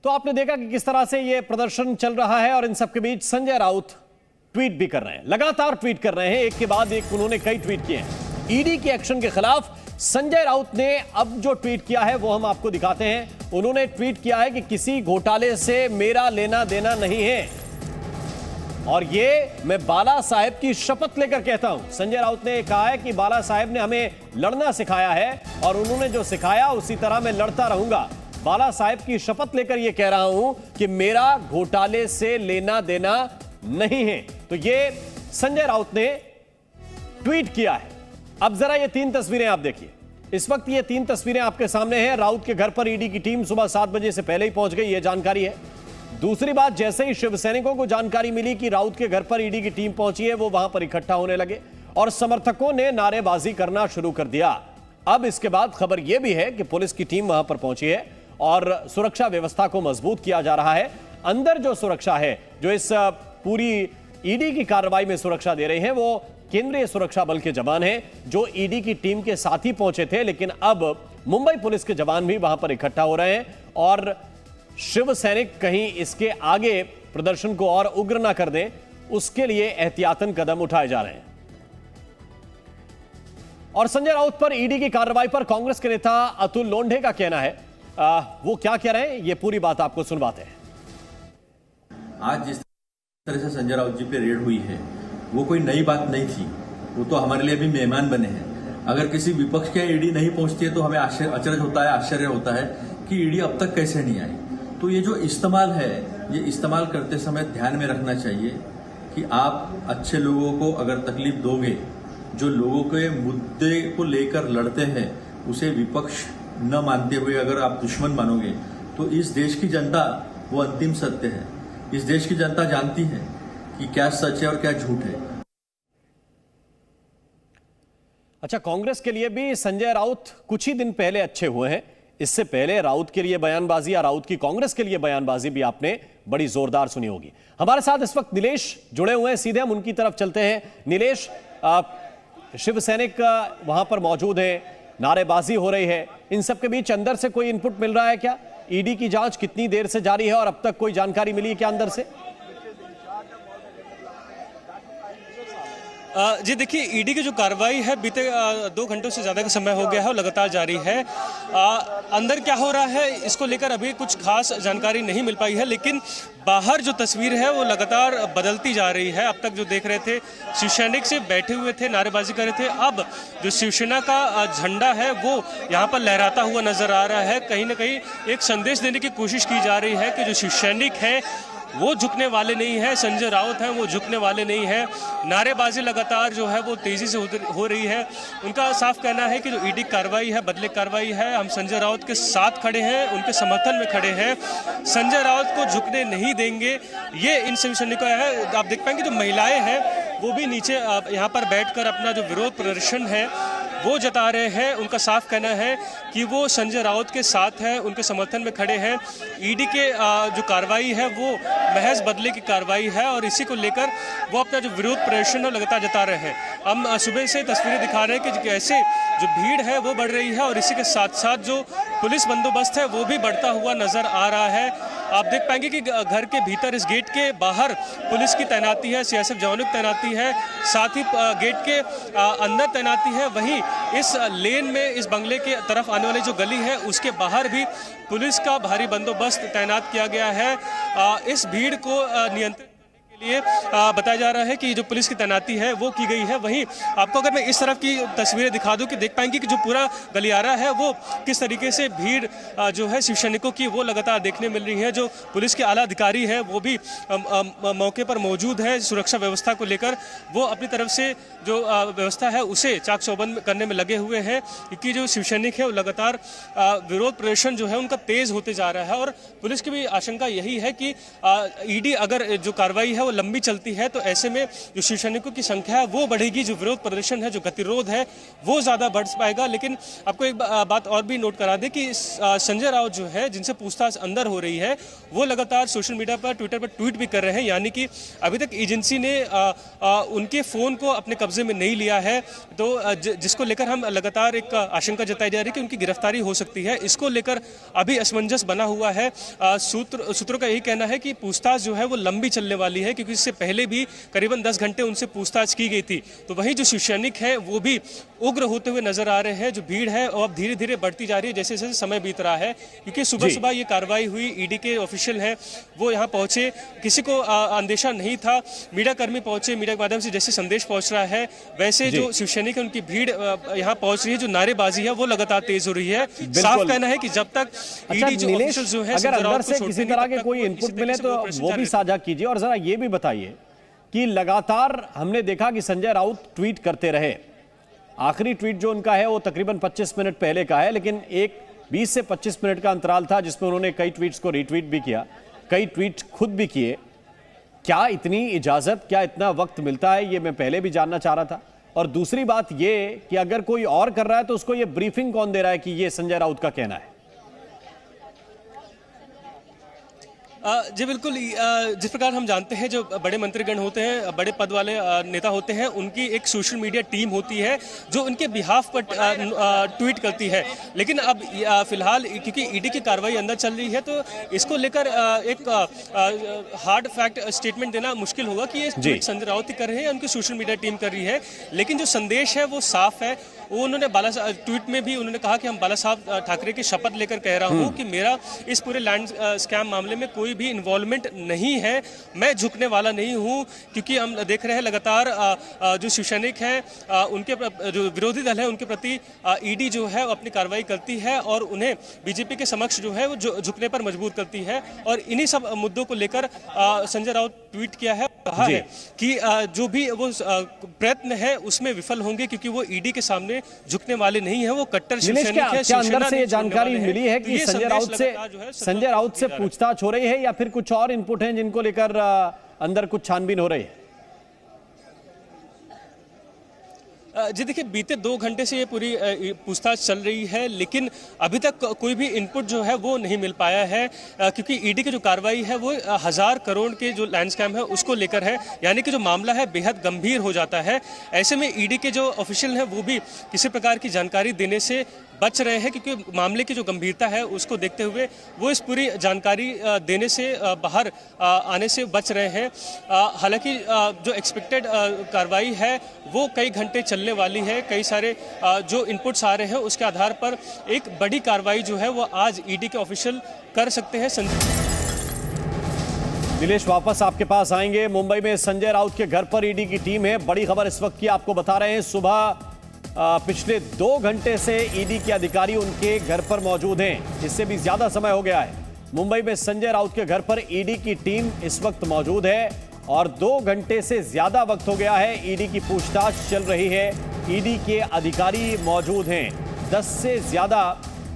तो आपने देखा कि किस तरह से यह प्रदर्शन चल रहा है और इन सबके बीच संजय राउत ट्वीट भी कर रहे हैं, लगातार ट्वीट कर रहे हैं, एक के बाद एक उन्होंने कई ट्वीट किए हैं ईडी के एक्शन के खिलाफ। संजय राउत ने अब जो ट्वीट किया है वो हम आपको दिखाते हैं। उन्होंने ट्वीट किया है कि किसी घोटाले से मेरा लेना देना नहीं है और ये मैं बाला साहेब की शपथ लेकर कहता हूं। संजय राउत ने कहा है कि बाला साहेब ने हमें लड़ना सिखाया है और उन्होंने जो सिखाया उसी तरह मैं लड़ता रहूंगा। बाला साहेब की शपथ लेकर यह कह रहा हूं कि मेरा घोटाले से लेना देना नहीं है। तो ये संजय राउत ने ट्वीट किया है। अब जरा ये 3 तस्वीरें आप देखिए। इस वक्त ये 3 तस्वीरें आपके सामने हैं। राउत के घर पर ईडी की टीम सुबह 7 बजे से पहले ही पहुंच गई, यह जानकारी है। दूसरी बात, जैसे ही शिव सैनिकों को जानकारी मिली कि राउत के घर पर ईडी की टीम पहुंची है, वो वहां पर इकट्ठा होने लगे और समर्थकों ने नारेबाजी करना शुरू कर दिया। अब इसके बाद खबर यह भी है कि पुलिस की टीम वहां पर पहुंची है और सुरक्षा व्यवस्था को मजबूत किया जा रहा है। अंदर जो सुरक्षा है, जो इस पूरी ईडी की कार्रवाई में सुरक्षा दे रहे हैं, वो केंद्रीय सुरक्षा बल के जवान हैं जो ईडी की टीम के साथ ही पहुंचे थे। लेकिन अब मुंबई पुलिस के जवान भी वहां पर इकट्ठा हो रहे हैं और शिव सैनिक कहीं इसके आगे प्रदर्शन को और उग्र ना कर दें, उसके लिए एहतियातन कदम उठाए जा रहे हैं। और संजय राउत पर ईडी की कार्रवाई पर कांग्रेस के नेता अतुल लोंढे का कहना है, वो क्या कह रहे हैं, ये पूरी बात आपको सुनवाते हैं। आज जिस तरह से संजय राउत जी पे रेड हुई है वो कोई नई बात नहीं थी, वो तो हमारे लिए भी मेहमान बने हैं। अगर किसी विपक्ष के ईडी नहीं पहुंचती है तो हमें अचरज होता है, आश्चर्य होता है कि ईडी अब तक कैसे नहीं आई। तो ये जो इस्तेमाल है, ये इस्तेमाल करते समय ध्यान में रखना चाहिए कि आप अच्छे लोगों को अगर तकलीफ दोगे, जो लोगों के मुद्दे को लेकर लड़ते हैं, उसे विपक्ष न मानते हुए अगर आप दुश्मन मानोगे तो इस देश की जनता वो अंतिम सत्य है। इस देश की जनता जानती है कि क्या सच है और क्या झूठ है। अच्छा, कांग्रेस के लिए भी संजय राउत कुछ ही दिन पहले अच्छे हुए हैं। इससे पहले राउत के लिए बयानबाजी या राउत की कांग्रेस के लिए बयानबाजी भी आपने बड़ी जोरदार सुनी होगी। हमारे साथ इस वक्त नीलेश जुड़े हुए हैं, सीधे हम उनकी तरफ चलते हैं। नीलेश, शिव सैनिक वहां पर मौजूद है, नारेबाजी हो रही है, इन सब के बीच अंदर से कोई इनपुट मिल रहा है क्या? ईडी की जांच कितनी देर से जारी है और अब तक कोई जानकारी मिली है क्या अंदर से? जी देखिए, ईडी की जो कार्रवाई है बीते 2 घंटों से ज़्यादा का समय हो गया है और लगातार जारी है। अंदर क्या हो रहा है इसको लेकर अभी कुछ खास जानकारी नहीं मिल पाई है, लेकिन बाहर जो तस्वीर है वो लगातार बदलती जा रही है। अब तक जो देख रहे थे शिव सैनिक से बैठे हुए थे, नारेबाजी कर रहे थे, अब जो शिवसेना का झंडा है वो यहाँ पर लहराता हुआ नजर आ रहा है। कहीं ना कहीं एक संदेश देने की कोशिश की जा रही है कि जो शिव सैनिक है वो झुकने वाले नहीं है, संजय राउत हैं वो झुकने वाले नहीं है। नारेबाजी लगातार जो है वो तेजी से हो रही है। उनका साफ कहना है कि जो ईडी कार्रवाई है बदले कार्रवाई है, हम संजय राउत के साथ खड़े हैं, उनके समर्थन में खड़े हैं, संजय राउत को झुकने नहीं देंगे। ये इन सभी सैनिकों का है। आप देख पाएंगे जो महिलाएं हैं वो भी नीचे यहाँ पर बैठकर अपना जो विरोध प्रदर्शन है वो जता रहे हैं। उनका साफ कहना है कि वो संजय राउत के साथ हैं, उनके समर्थन में खड़े हैं। ईडी के जो कार्रवाई है वो महज बदले की कार्रवाई है और इसी को लेकर वो अपना जो विरोध प्रदर्शन है लगातार जता रहे हैं। हम सुबह से तस्वीरें दिखा रहे हैं कि कैसे जो भीड़ है वो बढ़ रही है और इसी के साथ साथ जो पुलिस बंदोबस्त है वो भी बढ़ता हुआ नजर आ रहा है। आप देख पाएंगे कि घर के भीतर इस गेट के बाहर पुलिस की तैनाती है, सीआरपीएफ जवानों की तैनाती है, साथ ही गेट के अंदर तैनाती है। वहीं इस लेन में इस बंगले के तरफ आने वाली जो गली है उसके बाहर भी पुलिस का भारी बंदोबस्त तैनात किया गया है। इस भीड़ को नियंत्रित के लिए बताया जा रहा है कि जो पुलिस की तैनाती है वो की गई है। वहीं आपको अगर मैं इस तरफ की तस्वीरें दिखा दूं कि देख पाएंगे कि जो पूरा गलियारा है वो किस तरीके से भीड़ जो है शिव सैनिकों की वो लगातार देखने मिल रही है। जो पुलिस के आला अधिकारी है वो भी मौके पर मौजूद है। सुरक्षा व्यवस्था को लेकर वो अपनी तरफ से जो व्यवस्था है उसे चाक चौबंद करने में लगे हुए हैं, क्योंकि जो शिव सैनिक है वो लगातार विरोध प्रदर्शन जो है उनका तेज होते जा रहा है। और पुलिस की भी आशंका यही है कि ईडी अगर जो कार्रवाई है वो लंबी चलती है तो ऐसे में जो शिव सैनिकों की संख्या है वो बढ़ेगी, जो विरोध प्रदर्शन है, जो गतिरोध है वो ज़्यादा बढ़ पाएगा। लेकिन आपको एक बात और भी नोट करा दें कि संजय राउत जो है, जिनसे पूछताछ अंदर हो रही है, वो लगातार सोशल मीडिया पर, ट्विटर पर ट्वीट भी कर रहे हैं, यानी कि अभी तक एजेंसी ने उनके फ़ोन को अपने कब्जे में नहीं लिया है, तो जिसको लेकर हम लगातार एक आशंका जताई जा रही है कि उनकी गिरफ्तारी हो सकती है। इसको लेकर अभी असमंजस बना हुआ है। सूत्रों का यही कहना है कि पूछताछ जो है वो लंबी चलने वाली है, क्योंकि इससे पहले भी करीबन 10 घंटे उनसे पूछताछ की गई थी। तो वहीं जो शिव सैनिक है वो भी उग्र होते हुए नजर आ रहे हैं। जो भीड़ है वो अब धीरे धीरे बढ़ती जा रही है जैसे जैसे समय बीत रहा है, क्योंकि सुबह सुबह ये कार्रवाई हुई, ईडी के ऑफिशियल हैं वो यहाँ पहुंचे, किसी को अंदेशा नहीं था, मीडिया कर्मी पहुंचे, मीडिया के माध्यम से जैसे संदेश पहुंच रहा है वैसे जो शिव सैनिक है उनकी भीड़ यहाँ पहुंच रही है। जो नारेबाजी है वो लगातार तेज हो रही है। साफ कहना है कि जब तक ईडी जो ऑफिशियल जो है, अगर अंदर से किसी तरह के कोई इनपुट मिले तो वो भी साझा कीजिए। और जरा ये भी बताइए कि लगातार हमने देखा कि संजय राउत ट्वीट करते रहे। आखिरी ट्वीट जो उनका है वो तकरीबन 25 मिनट पहले का है, लेकिन एक 20 से 25 मिनट का अंतराल था जिसमें उन्होंने कई ट्वीट्स को रीट्वीट भी किया, कई ट्वीट खुद भी किए। क्या इतनी इजाजत, क्या इतना वक्त मिलता है, ये मैं पहले भी जानना चाह रहा था। और दूसरी बात ये कि अगर कोई और कर रहा है तो उसको ये ब्रीफिंग कौन दे रहा है कि ये संजय राउत का कहना है? जी बिल्कुल, जिस प्रकार हम जानते हैं जो बड़े मंत्रीगण होते हैं, बड़े पद वाले नेता होते हैं, उनकी एक सोशल मीडिया टीम होती है जो उनके बिहाफ पर ट्वीट करती है। लेकिन अब फिलहाल क्योंकि ईडी की कार्रवाई अंदर चल रही है तो इसको लेकर एक हार्ड फैक्ट स्टेटमेंट देना मुश्किल होगा कि ये ट्वीट संजय राउत ही कर रहे हैं, उनकी सोशल मीडिया टीम कर रही है। लेकिन जो संदेश है वो साफ है। वो उन्होंने ट्वीट में भी उन्होंने कहा कि हम बाला साहब ठाकरे की शपथ लेकर कह रहा हूँ कि मेरा इस पूरे लैंड स्कैम मामले में कोई भी इन्वॉल्वमेंट नहीं है, मैं झुकने वाला नहीं हूँ। क्योंकि हम देख रहे हैं लगातार जो शिव सैनिक हैं, उनके जो विरोधी दल है उनके प्रति ईडी जो है अपनी कार्रवाई करती है और उन्हें बीजेपी के समक्ष जो है वो झुकने पर मजबूर करती है। और इन्हीं सब मुद्दों को लेकर संजय राउत ट्वीट किया है, कहा है कि जो भी वो प्रयत्न है उसमें विफल होंगे, क्योंकि वो ईडी के सामने झुकने वाले नहीं है, वो कट्टर शिवसैनिक है। क्या अंदर से ये जानकारी मिली है कि संजय राउत से पूछताछ हो रही है या फिर कुछ और इनपुट हैं जिनको लेकर अंदर कुछ छानबीन हो रही है? जी देखिए, बीते 2 घंटे से ये पूरी पूछताछ चल रही है, लेकिन अभी तक कोई भी इनपुट जो है वो नहीं मिल पाया है, क्योंकि ईडी की जो कार्रवाई है वो 1000 करोड़ के जो लैंड स्कैम है उसको लेकर है, यानी कि जो मामला है बेहद गंभीर हो जाता है। ऐसे में ईडी के जो ऑफिशियल हैं वो भी किसी प्रकार की जानकारी देने से बच रहे हैं, क्योंकि मामले की जो गंभीरता है उसको देखते हुए वो इस पूरी जानकारी देने से बाहर आने से बच रहे हैं। हालांकि जो एक्सपेक्टेड कार्रवाई है वो कई घंटे चलने वाली है। कई सारे जो इनपुट्स आ रहे हैं उसके आधार पर एक बड़ी कार्रवाई जो है वो आज ईडी के ऑफिशियल कर सकते हैं। नीलेश, वापस आपके पास आएंगे। मुंबई में संजय राउत के घर पर ईडी की टीम है। बड़ी खबर इस वक्त की आपको बता रहे हैं। सुबह पिछले 2 घंटे से ईडी के अधिकारी उनके घर पर मौजूद हैं। इससे भी ज्यादा समय हो गया है। मुंबई में संजय राउत के घर पर ईडी की टीम इस वक्त मौजूद है और 2 घंटे से ज्यादा वक्त हो गया है। ईडी की पूछताछ चल रही है। ईडी के अधिकारी मौजूद हैं। 10 से ज्यादा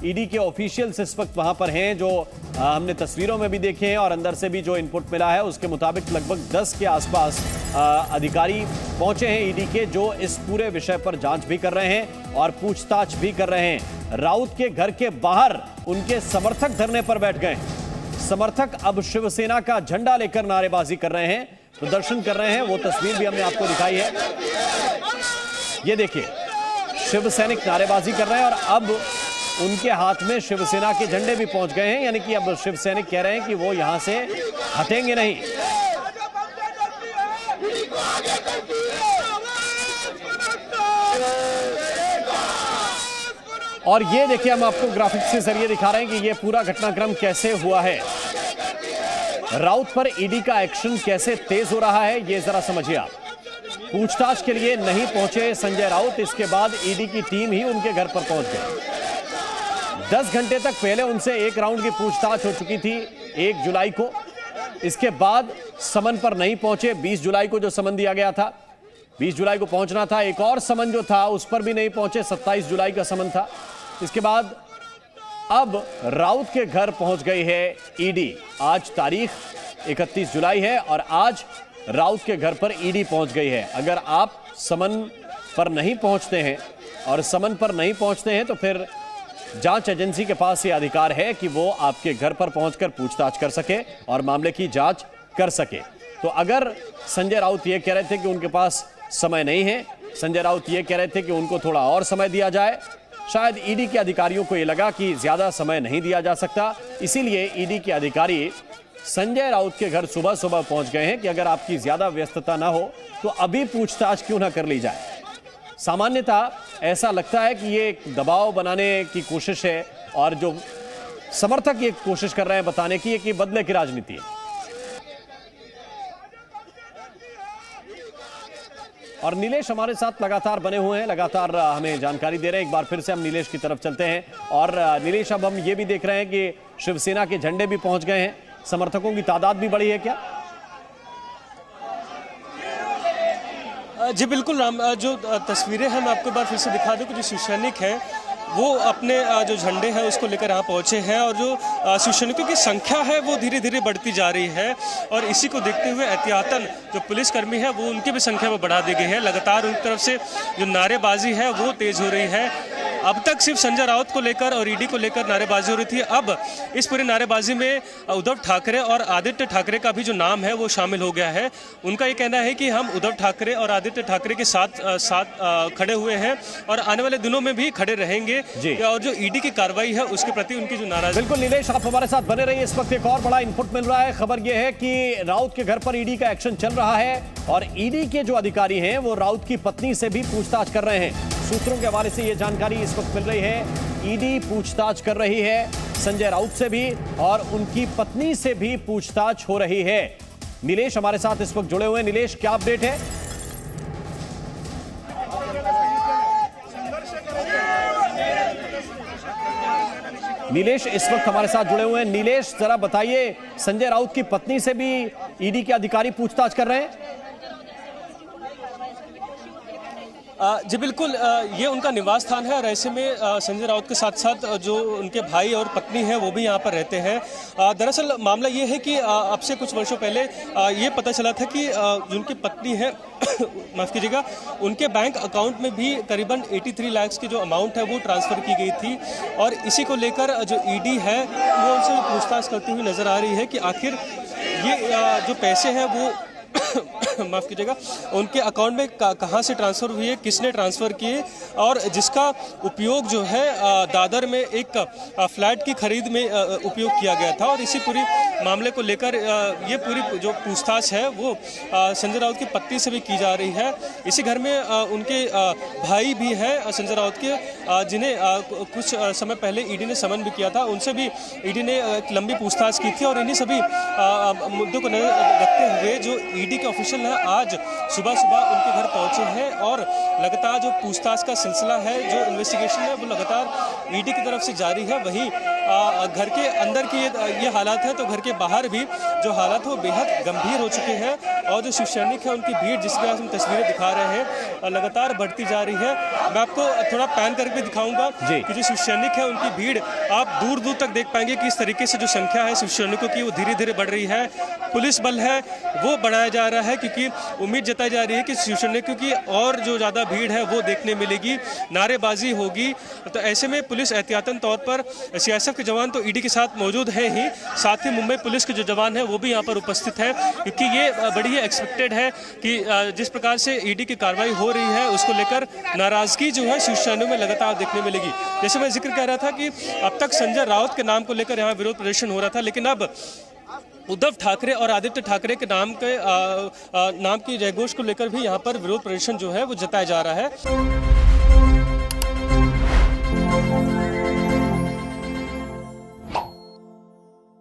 ईडी के ऑफिशियल्स इस वक्त वहां पर हैं, जो हमने तस्वीरों में भी देखे हैं और अंदर से भी जो इनपुट मिला है उसके मुताबिक लगभग 10 के आसपास अधिकारी पहुंचे हैं ईडी के, जो इस पूरे विषय पर जांच भी कर रहे हैं और पूछताछ भी कर रहे हैं। राउत के घर के बाहर उनके समर्थक धरने पर बैठ गए। समर्थक अब शिवसेना का झंडा लेकर नारेबाजी कर रहे हैं, प्रदर्शन कर रहे हैं। वो तस्वीर भी हमने आपको दिखाई है। ये देखिए, शिव सैनिक नारेबाजी कर रहे हैं और अब उनके हाथ में शिवसेना के झंडे भी पहुंच गए हैं, यानी कि अब शिव सैनिक कह रहे हैं कि वो यहां से हटेंगे नहीं। और ये देखिए, हम आपको ग्राफिक्स के जरिए दिखा रहे हैं कि ये पूरा घटनाक्रम कैसे हुआ है। राउत पर ईडी का एक्शन कैसे तेज हो रहा है, ये जरा समझिए आप। पूछताछ के लिए नहीं पहुंचे संजय राउत, इसके बाद ईडी की टीम ही उनके घर पर पहुंच गई। 10 घंटे तक पहले उनसे एक राउंड की पूछताछ हो चुकी थी 1 जुलाई को। इसके बाद समन पर नहीं पहुंचे। 20 जुलाई को जो समन दिया गया था, 20 जुलाई को पहुंचना था। एक और समन जो था उस पर भी नहीं पहुंचे, 27 जुलाई का समन था। इसके बाद अब राउत के घर पहुंच गई है ईडी। आज तारीख 31 जुलाई है और आज राउत के घर पर ईडी पहुंच गई है। अगर आप समन पर नहीं पहुंचते हैं और समन पर नहीं पहुंचते हैं तो फिर जांच एजेंसी के पास ये अधिकार है कि वो आपके घर पर पहुंचकर पूछताछ कर सके और मामले की जांच कर सके। तो अगर संजय राउत ये कह रहे थे कि उनके पास समय नहीं है, संजय राउत ये कह रहे थे कि उनको थोड़ा और समय दिया जाए, शायद ईडी के अधिकारियों को ये लगा कि ज्यादा समय नहीं दिया जा सकता, इसीलिए ईडी के अधिकारी संजय राउत के घर सुबह सुबह पहुंच गए हैं कि अगर आपकी ज्यादा व्यस्तता ना हो तो अभी पूछताछ क्यों ना कर ली जाए। सामान्यतः ऐसा लगता है कि ये एक दबाव बनाने की कोशिश है और जो समर्थक ये कोशिश कर रहे हैं बताने की कि बदले की राजनीति है। और नीलेश हमारे साथ लगातार बने हुए हैं, लगातार हमें जानकारी दे रहे हैं। एक बार फिर से हम नीलेश की तरफ चलते हैं। और नीलेश, अब हम ये भी देख रहे हैं कि शिवसेना के झंडे भी पहुंच गए हैं, समर्थकों की तादाद भी बढ़ी है क्या? जी बिल्कुल राम, जो तस्वीरें हैं मैं आपको एक बार फिर से दिखा दूं कि जो शिव सैनिक है वो अपने जो झंडे हैं उसको लेकर यहाँ पहुँचे हैं और जो शिव सैनिकों की संख्या है वो धीरे धीरे बढ़ती जा रही है और इसी को देखते हुए एहतियातन जो पुलिसकर्मी है वो उनकी भी संख्या में बढ़ा दी गई है। लगातार उनकी तरफ से जो नारेबाजी है वो तेज हो रही है। अब तक सिर्फ संजय राउत को लेकर और ईडी को लेकर नारेबाजी हो रही थी, अब इस पूरी नारेबाजी में उद्धव ठाकरे और आदित्य ठाकरे का भी जो नाम है वो शामिल हो गया है। उनका ये कहना है कि हम उद्धव ठाकरे और आदित्य ठाकरे के साथ खड़े हुए हैं और आने वाले दिनों में भी खड़े रहेंगे और जो ईडी की कार्रवाई है उसके प्रति उनकी जो नाराजगी। बिल्कुल नीलेश, आप हमारे साथ बने रहिए। इस वक्त एक और बड़ा इनपुट मिल रहा है। खबर यह है कि राउत के घर पर ईडी का एक्शन चल रहा है और ईडी के जो अधिकारी हैं वो राउत की पत्नी से भी पूछताछ कर रहे हैं। सूत्रों के हवाले से यह जानकारी इस वक्त मिल रही है। ईडी पूछताछ कर रही है संजय राउत से भी और उनकी पत्नी से भी पूछताछ हो रही है। नीलेश हमारे साथ इस वक्त जुड़े हुए हैं। नीलेश, क्या अपडेट है? नीलेश इस वक्त हमारे साथ जुड़े हुए हैं। नीलेश, जरा बताइए, संजय राउत की पत्नी से भी ईडी के अधिकारी पूछताछ कर रहे हैं? जी बिल्कुल, ये उनका निवास स्थान है और ऐसे में संजय राउत के साथ साथ जो उनके भाई और पत्नी हैं वो भी यहाँ पर रहते हैं। दरअसल मामला ये है कि अब से कुछ वर्षों पहले ये पता चला था कि जिनकी पत्नी है माफ़ कीजिएगा, उनके बैंक अकाउंट में भी करीबन 83 लाख की जो अमाउंट है वो ट्रांसफ़र की गई थी और इसी को लेकर जो ईडी है वो उनसे पूछताछ करती हुई नज़र आ रही है कि आखिर ये जो पैसे हैं वो माफ़ कीजिएगा उनके अकाउंट में कहाँ से ट्रांसफ़र हुई है, किसने ट्रांसफ़र किए और जिसका उपयोग जो है दादर में एक फ्लैट की खरीद में उपयोग किया गया था। और इसी पूरी मामले को लेकर ये पूरी जो पूछताछ है वो संजय राउत की पत्नी से भी की जा रही है। इसी घर में उनके भाई भी हैं संजय राउत के, जिन्हें कुछ समय पहले ईडी ने समन भी किया था, उनसे भी ईडी ने एक लंबी पूछताछ की थी। और इन्हीं सभी मुद्दों को रखते हुए जो ईडी के ऑफिशियल है आज सुबह सुबह उनके घर पहुंचे हैं और लगातार जो पूछताछ का सिलसिला है, जो इन्वेस्टिगेशन है वो लगातार ईडी की तरफ से जारी है। वहीं घर के अंदर की ये हालात है तो घर के बाहर भी जो हालात है वो बेहद गंभीर हो चुके हैं और जो शिव सैनिक है उनकी भीड़ जिसके हम तस्वीरें दिखा रहे हैं लगातार बढ़ती जा रही है। मैं आपको थोड़ा पैन करके दिखाऊंगा कि जो शिव सैनिक है उनकी भीड़ आप दूर दूर तक देख पाएंगे कि इस तरीके से जो संख्या है शिव सैनिकों की वो धीरे धीरे बढ़ रही है। पुलिस बल है वो बढ़ाया जा रहा है क्योंकि उम्मीद जताई जा रही है कि शिव सैनिकों की और जो ज़्यादा भीड़ है वो देखने मिलेगी, नारेबाजी होगी। तो ऐसे में पुलिस एहतियातन तौर पर सीआईएसएफ के जवान तो ईडी के साथ मौजूद हैं ही, साथ ही मुंबई पुलिस के जो जवान हैं वो भी यहाँ पर उपस्थित है क्योंकि ये बड़ी ही एक्सपेक्टेड है कि जिस प्रकार से ईडी की कार्रवाई हो रही है उसको लेकर नाराजगी जो है शिव सैनिकों में लगातार देखने मिलेगी। जैसे मैं जिक्र कर रहा था कि अब तक संजय राउत के नाम को लेकर यहाँ विरोध प्रदर्शन हो रहा था, लेकिन अब उद्धव ठाकरे और आदित्य ठाकरे के नाम की जयघोष को लेकर भी यहाँ पर विरोध प्रदर्शन जो है वो जताया जा रहा है।